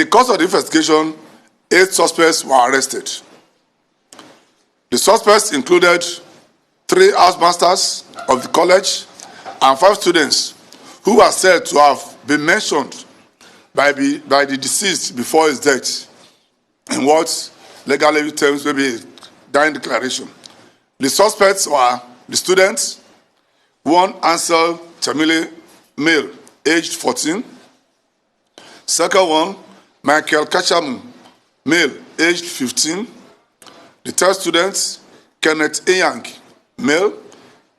the course of the investigation, 8 suspects were arrested. The suspects included 3 housemasters of the college and 5 students who were said to have been mentioned by the deceased before his death in what legally terms may be dying declaration. The suspects were the students, one Ansel Chamile, male, aged 14. Second one, Michael Kachamu, male, aged 15. The third student, Kenneth Eyang, male,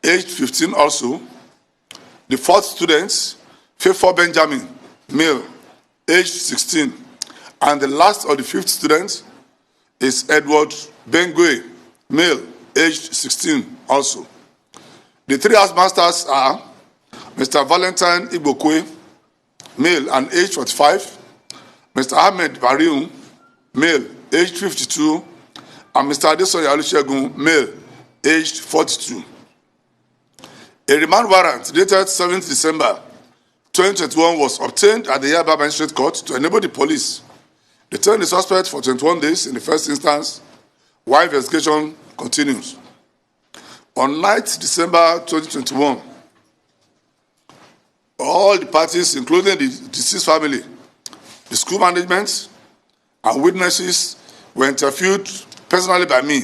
aged 15 also. The fourth student, Faithful Benjamin, male, aged 16. And the last of the 5th student is Edward Bengwe, male, aged 16 also. The 3 housemasters are Mr. Valentine Igbokwe, male and aged 45, Mr. Ahmed Barium, male, aged 52, and Mr. Adesoya Olusegun, male, aged 42. A remand warrant dated 7th December 2021 was obtained at the Yaba Magistrate Court to enable the police to detain the suspect for 21 days in the first instance while investigation continues. On 9th December 2021, all the parties, including the deceased family, the school management, and witnesses were interviewed personally by me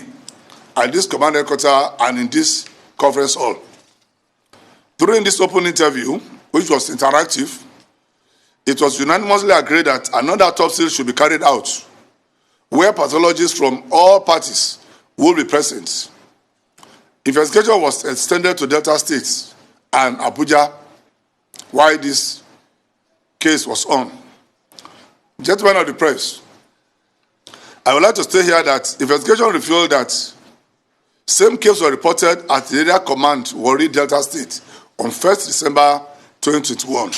at this command headquarters and in this conference hall. During this open interview, which was interactive, it was unanimously agreed that another autopsy should be carried out, where pathologists from all parties will be present. Investigation was extended to Delta State and Abuja while this case was on. Gentlemen of the press, I would like to state here that investigation revealed that same case was reported at the area command, Warri, Delta State, on 1st December 2021.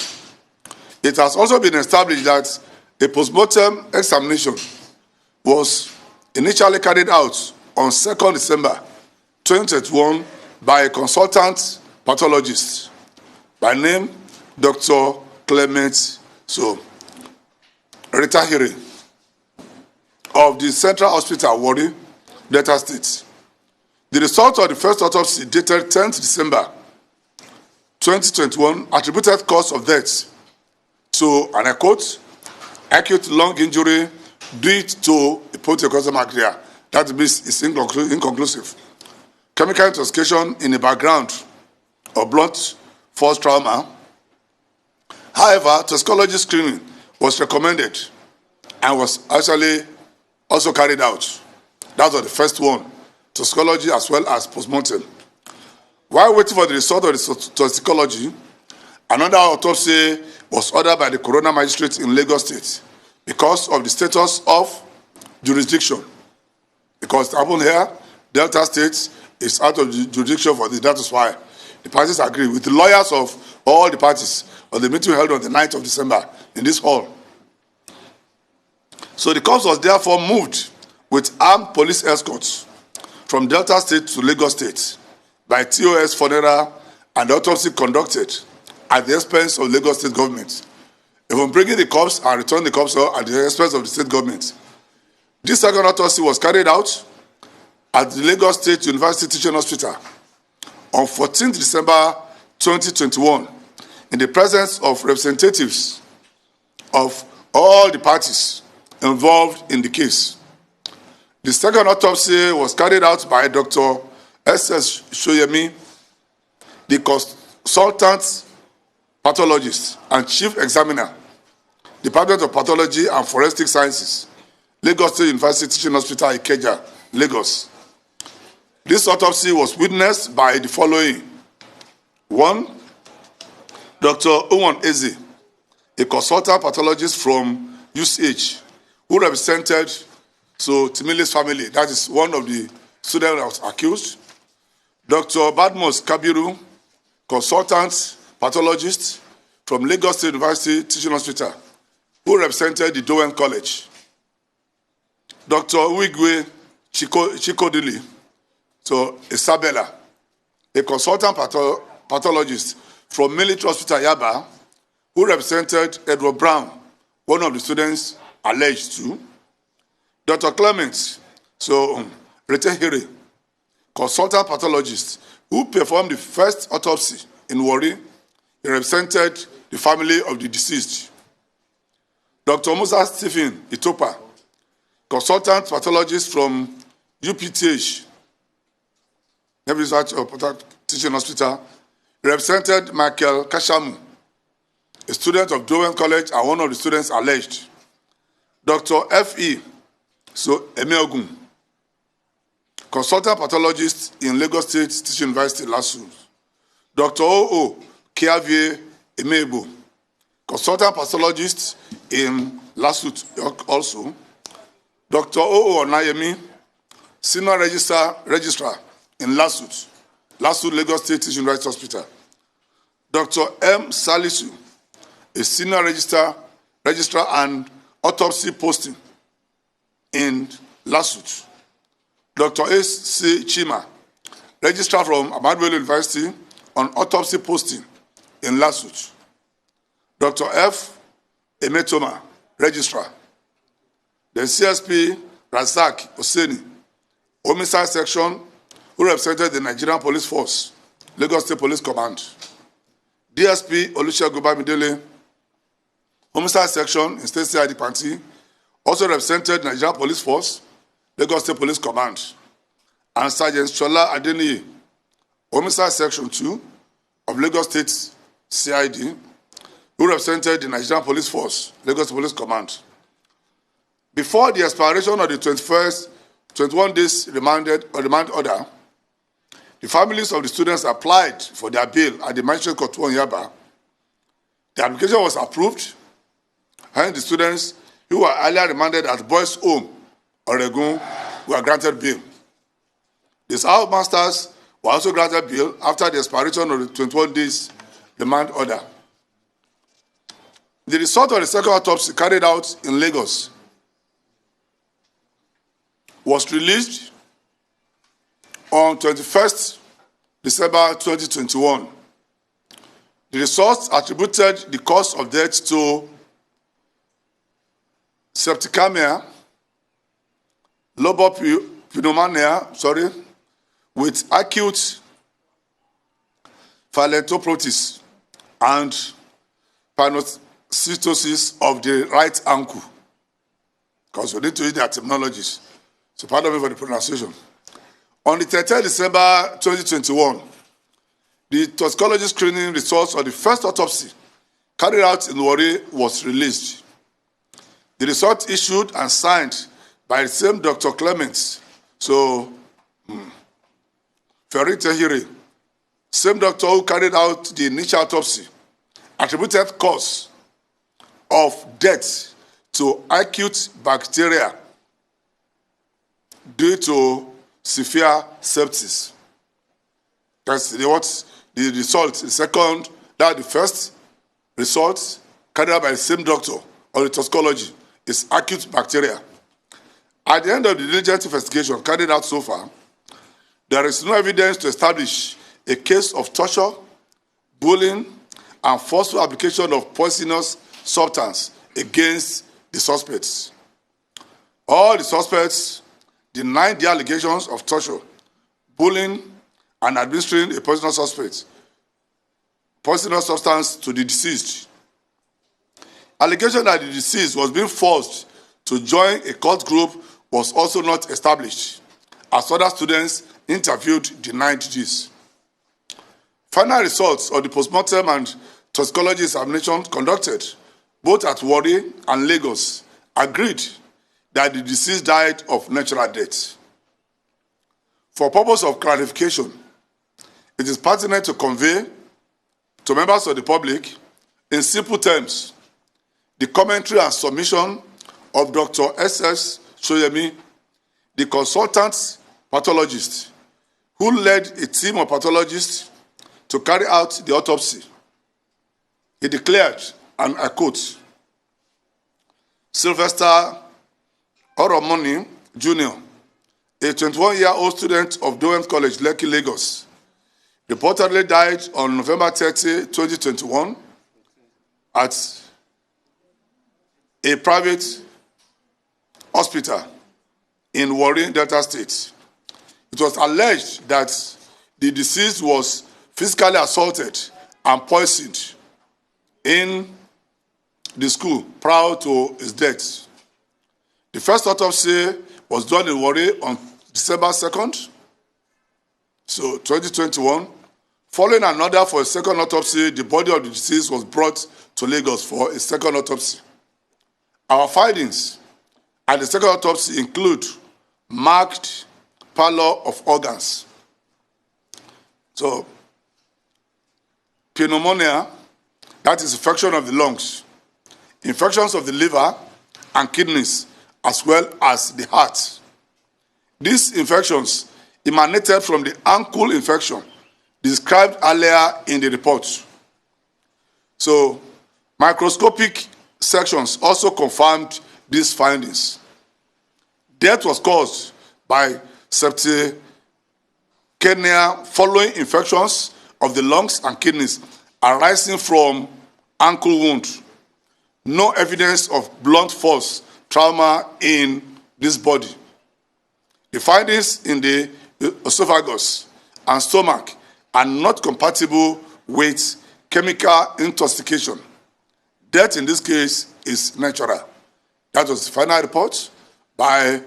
It has also been established that a postmortem examination was initially carried out on 2nd December 2021 by a consultant pathologist by name Dr. Clement Retahire of the Central Hospital, Warri, Delta State. The result of the first autopsy dated 10th December 2021 attributed cause of death to, and I quote, acute lung injury due to hypotensive magria. That means it's inconclusive. Chemical intoxication in the background of blunt force trauma. However, toxicology screening was recommended and was actually also carried out. That was the first one, toxicology as well as postmortem. While waiting for the result of the toxicology, another autopsy was ordered by the coroner magistrate in Lagos State because of the status of jurisdiction. Because it happened here, Delta State is out of jurisdiction for this. That is why the parties agree with the lawyers of all the parties on the meeting held on the 9th of December in this hall. So the corpse was therefore moved with armed police escorts from Delta State to Lagos State by TOS funeral and autopsy conducted at the expense of Lagos State government. Even bringing the corpse and returning the corpse at the expense of the state government. This second autopsy was carried out at the Lagos State University Teaching Hospital on 14th December 2021 in the presence of representatives of all the parties involved in the case. The second autopsy was carried out by Dr. S.S. Shoyemi, the consultant pathologist and chief examiner, Department of Pathology and Forensic Sciences, Lagos State University Teaching Hospital, Ikeja, Lagos. This autopsy was witnessed by the following. 1, Dr. Owen Eze, a consultant pathologist from UCH, who represented Timile's family. That is one of the students that was accused. Dr. Badmos Kabiru, consultant pathologist from Lagos State University Teaching Hospital, who represented the Dowen College. Dr. Wigwe Chikodili, Isabella, a consultant pathologist from Military Hospital Yaba, who represented Edward Brown, one of the students alleged to. Dr. Clement, Retehiri, consultant pathologist, who performed the first autopsy in Warri, he represented the family of the deceased. Dr. Musa Stephen Itopa, consultant pathologist from UPTH, Naval Research Teaching Hospital, represented Michael Kashamu, a student of Dowen College and one of the students alleged. Dr. F.E. Emeogun, consultant pathologist in Lagos State Teaching University, LASU. Dr. O.O. Kiavie Emebo, consultant pathologist in LASU also. Dr. O.O. Onayemi, senior registrar in LASU Lagos State Teaching University Hospital. Dr. M. Salisu, a senior registrar and autopsy posting in LASU. Dr. S.C. Chima, registrar from Ahmadu Bello University on autopsy posting in LASU. Dr. F. Emetoma, registrar. The CSP Razak Oseni, homicide section, who represented the Nigerian Police Force, Lagos State Police Command. DSP Olusegun Bamidele, homicide section in State CID Panti, also represented Nigerian Police Force, Lagos State Police Command. And Sergeant Shola Adeniyi, homicide section 2 of Lagos State CID, who represented the Nigerian Police Force, Lagos State Police Command. Before the expiration of the 21 days remand order, the families of the students applied for their bail at the Magistrate Court in Yaba. The application was approved, and the students who were earlier remanded at Boys' Home, Oregon, were granted bail. These house-masters were also granted bail after the expiration of the 21 days remand order. The result of the second autopsy carried out in Lagos was released on 21st December 2021. The results attributed the cause of death to septicemia, lobopneumonia, with acute phalangoprotesis and panocytosis of the right ankle. Because we need to use their terminologies. So pardon me for the pronunciation. On the 30th December 2021, the toxicology screening results of the first autopsy carried out in Warri was released. The result issued and signed by the same Dr. Clements, Ferritehiri, same doctor who carried out the initial autopsy, attributed cause of death to acute bacteria due to severe sepsis. That's the result. The first result carried out by the same doctor of the toxicology is acute bacteria. At the end of the diligent investigation carried out so far, there is no evidence to establish a case of torture, bullying, and forceful application of poisonous substance against the suspects. All the suspects denied the allegations of torture, bullying, and administering a poisonous substance to the deceased. Allegation that the deceased was being forced to join a cult group was also not established, as other students interviewed denied this. Final results of the postmortem and toxicology examination conducted both at Warri and Lagos agreed that the deceased died of natural death. For purpose of clarification, it is pertinent to convey to members of the public, in simple terms, the commentary and submission of Dr. S.S. Shoyemi, the consultant pathologist, who led a team of pathologists to carry out the autopsy. He declared, and I quote, Sylvester Oromoni, Jr., a 21-year-old student of Dowen College, Lekki, Lagos, reportedly died on November 30, 2021 at a private Hospital in Warri, Delta State. It was alleged that the deceased was physically assaulted and poisoned in the school prior to his death. The first autopsy was done in Warri on December 2nd, so 2021. Following an order for a second autopsy, the body of the deceased was brought to Lagos for a second autopsy. Our findings at the second autopsy include marked pallor of organs. So, pneumonia, that is infection of the lungs, infections of the liver and kidneys, as well as the heart. These infections emanated from the ankle infection described earlier in the report. So, microscopic sections also confirmed these findings. Death was caused by septicemia following infections of the lungs and kidneys arising from ankle wound. No evidence of blunt force trauma in this body. The findings in the esophagus and stomach are not compatible with chemical intoxication. Death in this case is natural. That was the final report by